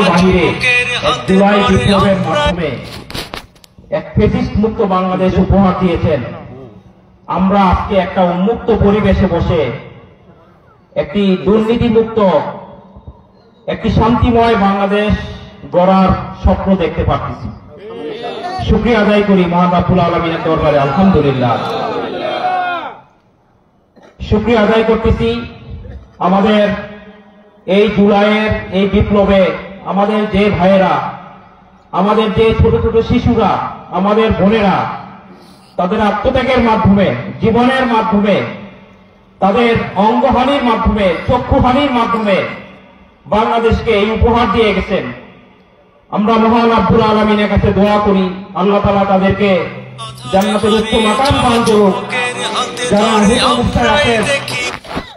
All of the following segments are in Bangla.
বাহিরে এক জুলাই বিপ্লবের মাধ্যমে এক ফ্যাসিস্ট মুক্ত বাংলাদেশ উপহার দিয়েছেন। আমরা আজকে একটা উন্মুক্ত পরিবেশে বসে একটি দুর্নীতিমুক্ত একটি শান্তিময় বাংলাদেশ গড়ার স্বপ্ন দেখতে পাচ্ছি। শুকরিয়া আদায় করি মহান রব্বুল আলামিনের দরবারে, আলহামদুলিল্লাহ। শুকরিয়া আদায় করতেছি আমাদের এই জুলাইয়ের এই বিপ্লবে আমাদের যে ভাইয়েরা, আমাদের যে ছোট ছোট শিশুরা, আমাদের বোনেরা তাদের আত্মত্যাগের মাধ্যমে, জীবনের মাধ্যমে, তাদের অঙ্গহানির মাধ্যমে, চক্ষুহানির মাধ্যমে বাংলাদেশকে এই উপহার দিয়ে গেছেন। আমরা মহান রব্বুল আলামিনের কাছে দোয়া করি আল্লাহ তাআলা তাদেরকে জান্নাতুল উচ্চ মাকাম দান করুক। যারা আহত অবস্থায় আছেন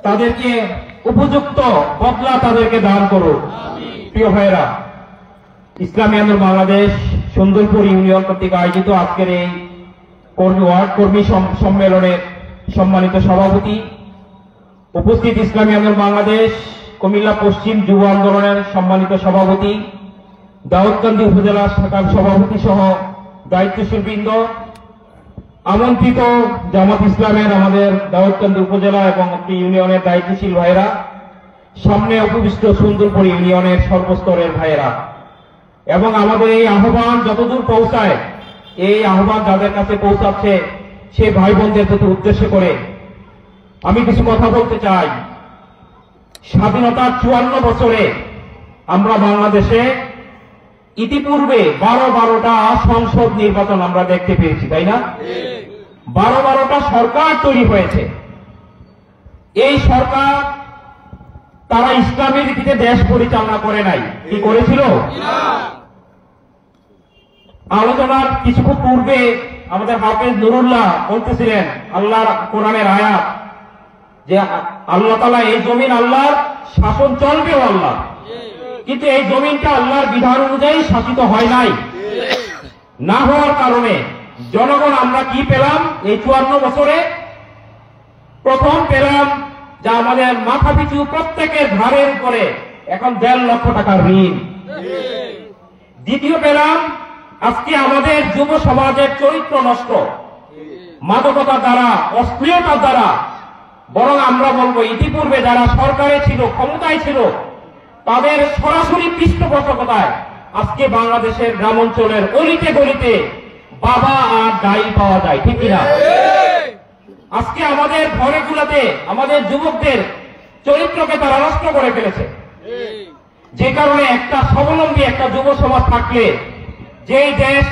তাদেরকে উপযুক্ত বদলা তাদেরকে দান করুক। প্রিয় ভাইয়েরা, ইসলামী আন্দোলন বাংলাদেশ সুন্দরপুর ইউনিয়ন কর্তৃক আয়োজিত আজকের এই ওয়ার্ড কর্মী সম্মেলনের সম্মানিত সভাপতি, উপস্থিত ইসলামী আন্দোলন বাংলাদেশ কুমিল্লা পশ্চিম যুব আন্দোলনের সম্মানিত সভাপতি, দাউদকান্দি উপজেলা শাখার সভাপতি সহ দায়িত্বশীল বৃন্দ, আমন্ত্রিত জামাত ইসলামের আমাদের দাউদকান্দি উপজেলা এবং একটি ইউনিয়নের দায়িত্বশীল ভাইয়েরা, সামনে উপবিষ্ট সুন্দরপুর ইউনিয়নের সর্বস্তরের ভাইয়েরা, এবং আমাদের এই আহ্বান যতদূর পৌঁছায়, এই আহ্বান যাদের কাছে পৌঁছাচ্ছে সেই ভাই বোনদের প্রতি উদ্দেশ্য করে আমি কিছু কথা বলতে চাই। স্বাধীনতার 54 বছরে আমরা বাংলাদেশে ইতিপূর্বে 12টা সংসদ নির্বাচন আমরা দেখতে পেয়েছি, তাই না? 12টা সরকার তৈরি হয়েছে। এই সরকার তারা ইসলামী রীতিতে দেশ পরিচালনা করে নাই। কি করেছিল? আলোচনার কিছুক্ষণ পূর্বে আমাদের হাফেজ নুরুল্লাহ বলতেছিলেন আল্লাহর কোরআনের আয়াত, যে আল্লাহ তাআলা এই জমিন আল্লাহর, শাসন চলবেও আল্লাহ, কিন্তু এই জমিনটা আল্লাহর বিধান অনুযায়ী শাসিত হয় নাই। না হওয়ার কারণে জনগণ আমরা কি পেলাম এই 54 বছরে? প্রথম পেলাম যা আমাদের মাথা পিছু প্রত্যেকের ঘাড়ের উপরে এখন 1.5 লক্ষ টাকার ঋণ। দ্বিতীয় পেলাম আজকে আমাদের যুব সমাজের চরিত্র নষ্ট, মাদকতার দ্বারা, অশ্লীলতার দ্বারা। বরং আমরা বলবো ইতিপূর্বে যারা সরকারে ছিল, ক্ষমতায় ছিল, তাদের সরাসরি পৃষ্ঠপোষকতায় আজকে বাংলাদেশের গ্রাম অঞ্চলের অলিতে গলিতে বাবা আর দায়ী পাওয়া যায়, ঠিক কিনা? আজকে আমাদের ঘরেগুলোতে আমাদের যুবকদের চরিত্রকে তারা নষ্ট করে ফেলেছে। যে কারণে একটা স্বাবলম্বী একটা যুব সমাজ থাকলে যেই দেশ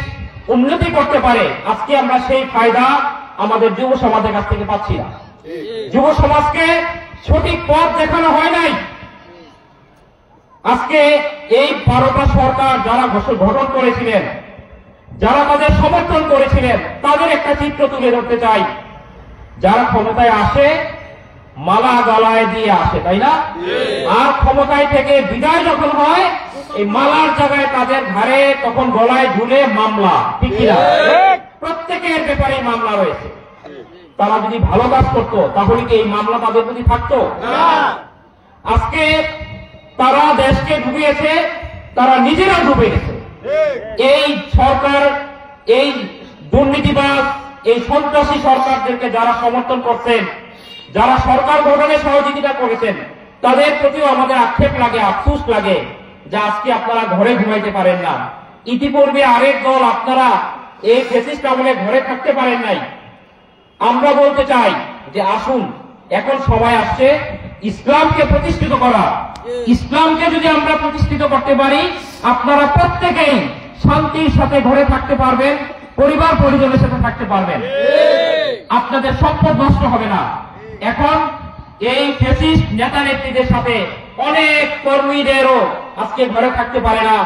উন্নতি করতে পারে, আজকে আমরা সেই ফায়দা আমাদের যুব সমাজের কাছ থেকে পাচ্ছি না। যুব সমাজকে সঠিক পথ দেখানো হয় নাই। আজকে এই 12টা সরকার যারা গঠন করেছিলেন, যারা তাদের সমর্থন করেছিলেন, তাদের একটা চিত্র তুলে ধরতে চাই। যারা ক্ষমতায় আসে মালা গলায় দিয়ে আসে, তাই না? আর ক্ষমতায় থেকে বিদায় যখন হয় এই মালার জায়গায় তাদের ঘাড়ে তখন গলায় ঝুলে মামলা, ঠিক কিনা? প্রত্যেকের ব্যাপারে মামলা রয়েছে। তারা যদি ভালো কাজ করতো তাহলে কি এই মামলা তাদের প্রতি থাকতো? আজকে তারা দেশকে ডুবিয়েছে, তারা নিজেরা ডুবে গেছে। এই সরকার, এই দুর্নীতিবাজ, এই সন্ত্রাসী সরকারদেরকে যারা সমর্থন করছেন, যারা সরকার গঠনে সহযোগিতা করেছেন, তাদের প্রতিও আমাদের আক্ষেপ লাগে, আফসোস লাগে যে আজকে আপনারা ঘরে ঘুমাইতে পারেন না। ইতিপূর্বে আরেক দল আপনারা এই ফ্যাসিস্ট আমলে ঘরে থাকতে পারেন নাই। আমরা বলতে চাই যে আসুন, এখন সময় আসছে ইসলামকে প্রতিষ্ঠিত করা। ইসলামকে যদি আমরা প্রতিষ্ঠিত করতে পারি, আপনারা প্রত্যেকেই শান্তির সাথে ঘরে থাকতে পারবেন, পরিবার পরিজনের সাথে থাকতে পারবেন, আপনাদের সম্পদ নষ্ট হবে না। এখন এই ফ্যাসিস্ট নেতা নেত্রীদের সাথে অনেক কর্মীদেরও আজকে ঘরে থাকতে পারে না।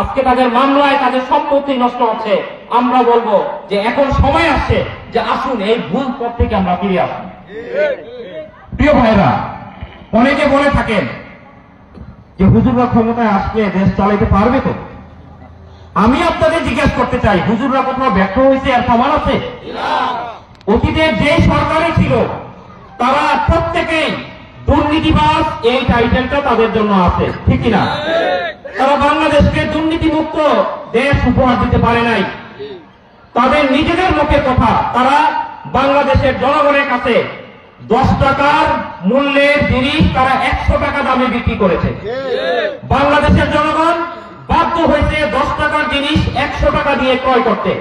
আজকে তাদের মামলায় তাদের সম্পত্তি নষ্ট হচ্ছে। আমরা বলবো যে এখন সময় আসছে যে আসুন এই ভুল পথ থেকে আমরা ফিরে আসুন। প্রিয় ভাইরা, অনেকে বলে থাকেন যে হুজুররা ক্ষমতায় আসলে দেশ চালাইতে পারবে তো? আমি আপনাদের জিজ্ঞাসা করতে চাই, হুজুররা কোথাও ব্যর্থ হয়েছে আর প্রমাণ আছে? অতীতের যে সরকারই ছিল তারা প্রত্যেকেই দুর্নীতিবাজ, এই টাইটেলটা তাদের জন্য আছে, ঠিক কিনা? তারা বাংলাদেশ বাংলাদেশকে দুর্নীতিমুক্ত দেশ উপহার দিতে পারে নাই। তাদের নিজেদের মুখের কথা, তারা বাংলাদেশের জনগণের কাছে 10 টাকার মূল্যের জিনিস তারা 100 টাকা দামে বিক্রি করেছে। বাংলাদেশের জনগণ বাধ্য হয়েছে 10 টাকার জিনিস 100 টাকা দিয়ে ক্রয় করতে।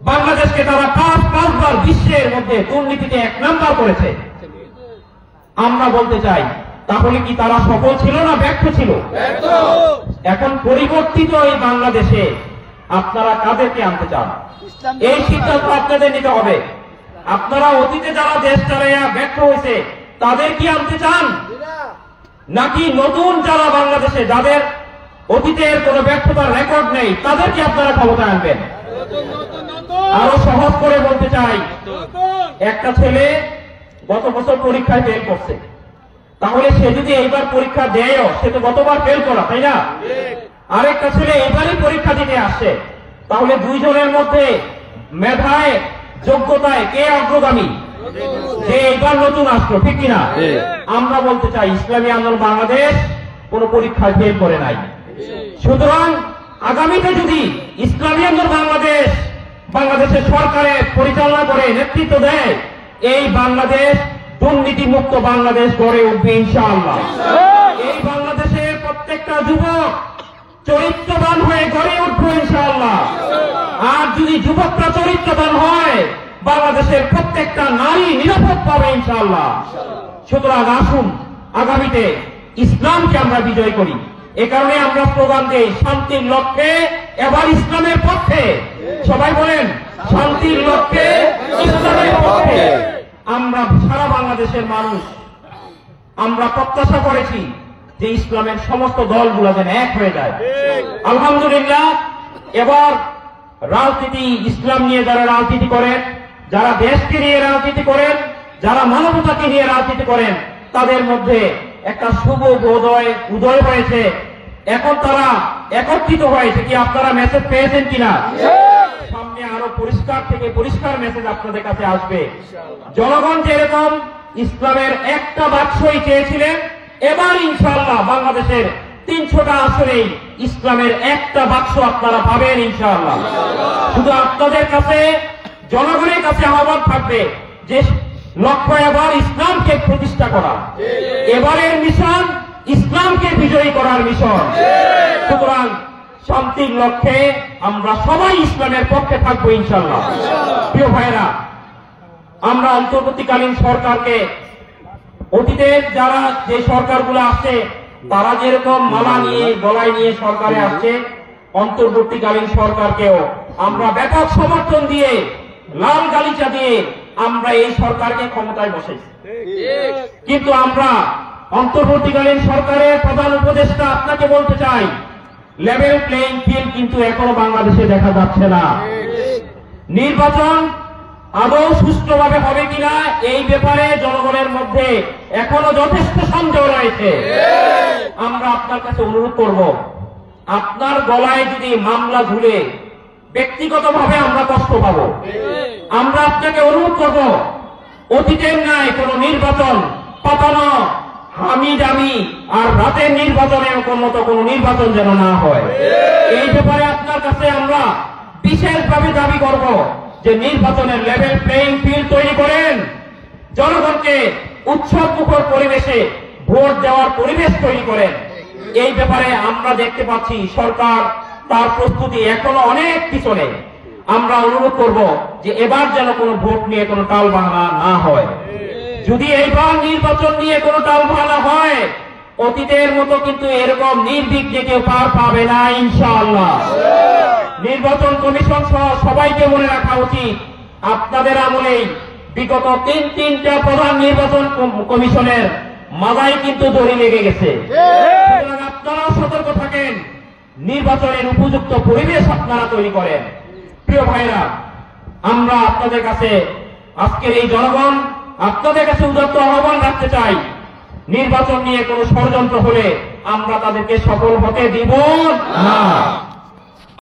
বাংলাদেশকে তারা পাঁচবার বিশ্বের মধ্যে দুর্নীতিতে 1 নাম্বার করেছে। আমরা বলতে চাই, তাহলে কি তারা সফল ছিল না ব্যর্থ ছিল? এখন পরিবর্তিত এই বাংলাদেশে আপনারা কাদেরকে আনতে চান? এই সিদ্ধান্ত আপনাদের নিতে হবে। আপনারা অতীতে যারা দেশ চালাইয়া ব্যর্থ হয়েছে তাদের কি আনতে চান, নাকি নতুন যারা বাংলাদেশে যাদের অতীতের কোন ব্যর্থতার রেকর্ড নেই তাদেরকে আপনারা ক্ষমতা আনবেন? আরো সহজ করে বলতে চাই, একটা ছেলে গত বছর পরীক্ষায় ফেল করছে, তাহলে সে যদি এইবার পরীক্ষা দেয়ও, সে তো গতবার ফেল করা, তাই না? আরেকটা ছেলে এবারই পরীক্ষা দিতে আসছে, তাহলে দুইজনের মধ্যে মেধায় যোগ্যতায় কে অগ্রগামী? যে এইবার নতুন আসলো, ঠিক কিনা? আমরা বলতে চাই, ইসলামী আন্দোলন বাংলাদেশ কোন পরীক্ষায় ফেল করে নাই। সুতরাং আগামীতে যদি ইসলামী আন্দোলন বাংলাদেশের সরকারে পরিচালনা করে নেতৃত্ব দেয়, এই বাংলাদেশ দুর্নীতি মুক্ত বাংলাদেশ গড়ে উঠবে ইনশাআল্লাহ। এই বাংলাদেশের প্রত্যেকটা যুবক চরিত্রবান হয়ে গড়ে উঠবে ইনশাআল্লাহ। আর যদি যুবকরা চরিত্রবান হয়, বাংলাদেশের প্রত্যেকটা নারী নিরাপদ পাবে ইনশাআল্লাহ। সুতরাং আসুন আগামীতে ইসলামকে আমরা বিজয় করি। এ কারণে আমরা স্লোগান দেই, শান্তির লক্ষ্যে এবার ইসলামের পক্ষে। সবাই বলেন, শান্তির লক্ষ্যে ইসলামের পক্ষে। আমরা সারা বাংলাদেশের মানুষ আমরা প্রত্যাশা করেছি যে ইসলামের সমস্ত দলগুলো যেন এক হয়ে যায়। আলহামদুলিল্লাহ, এবার রাজনীতি, ইসলাম নিয়ে যারা রাজনীতি করেন, যারা দেশকে নিয়ে রাজনীতি করেন, যারা মানবতাকে নিয়ে রাজনীতি করেন, তাদের মধ্যে একটা শুভ উদয় হয়েছে। এখন তারা একত্রিত হয়েছে। কি আপনারা মেসেজ পেয়েছেন কিনা? সামনে আরো পরিষ্কার থেকে পরিষ্কার মেসেজ আপনাদের কাছে আসবে। জনগণ যেরকম ইসলামের একটা বাক্সই চেয়েছিলেন, এবার ইনশাআল্লাহ বাংলাদেশের 300টা আসনেই ইসলামের একটা বাক্স আপনারা পাবেন ইনশাআল্লাহ। শুধু আপনাদের কাছে, জনগণের কাছে আহ্বান থাকবে যে লক্ষ্য এবার ইসলামকে প্রতিষ্ঠা করা। এবারের মিশন ইসলামকে বিজয়ী করার মিশন। সুতরাং শান্তির লক্ষ্যে আমরা সবাই ইসলামের পক্ষে থাকবো ইনশাআল্লাহ। প্রিয় ভাইরা, আমরা অন্তর্বর্তীকালীন সরকারকে, অতীতের যারা যে সরকারগুলো আসছে তারা যেরকম মালা নিয়ে গলায় নিয়ে সরকারে আসছে, অন্তর্বর্তীকালীন সরকারকেও আমরা ব্যাপক সমর্থন দিয়ে, লাল গালিচা দিয়ে আমরা এই সরকারকে ক্ষমতায় বসেছি। কিন্তু আমরা অন্তর্বর্তীকালীন সরকারের প্রধান উপদেষ্টা আপনাকে বলতে চাই, লেভেল প্লেইং ফিল্ড কিন্তু এখনো বাংলাদেশে দেখা যাচ্ছে না। নির্বাচন আদৌ সুষ্ঠুভাবে হবে কিনা এই ব্যাপারে জনগণের মধ্যে এখনো যথেষ্ট সন্দেহ রয়েছে। আমরা আপনার কাছে অনুরোধ করব, আপনার গলায় যদি মামলা ঝুলে ব্যক্তিগতভাবে আমরা কষ্ট পাব। আমরা আপনাকে অনুরোধ করব, অতীতের ন্যায় কোন নির্বাচন পাতানো, হামি দামি আর রাতের নির্বাচনের মতো কোন নির্বাচন যেন না হয়। এই ব্যাপারে আপনার কাছে আমরা বিশেষভাবে দাবি করব যে নির্বাচনের লেভেল প্লেইং ফিল্ড তৈরি করেন, জনগণকে উৎসব মুখর পরিবেশে ভোট দেওয়ার পরিবেশ তৈরি করেন। এই ব্যাপারে আমরা দেখতে পাচ্ছি সরকার তার প্রস্তুতি এখনো অনেক পিছনে। আমরা অনুরোধ করব যে এবার যেন কোনো ভোট নিয়ে কোনো টালবাহানা না হয়। যদি এইবার নির্বাচন নিয়ে কোনো টালবাহানা হয়, অতীতের মতো কিন্তু এরকম নির্বিঘ্নে কেউ পার পাবে না ইনশাআল্লাহ। নির্বাচন কমিশন সহ সবাইকে মনে রাখা উচিত, আপনাদের আমলেই বিগত তিনটা প্রধান নির্বাচন কমিশনের মাথায় কিন্তু দড়ি লেগে গেছে। আপনারাও সতর্ক থাকেন, নির্বাচনের উপযুক্ত পরিবেশ আপনারা তৈরি করেন। প্রিয় ভাইরা, আমরা আপনাদের কাছে আজকের এই জনগণ আপনাদের কাছে উদাত্ত আহ্বান রাখতে চাই, নির্বাচন নিয়ে কোনো ষড়যন্ত্র হলে আমরা তাদেরকে সফল হতে দিব না।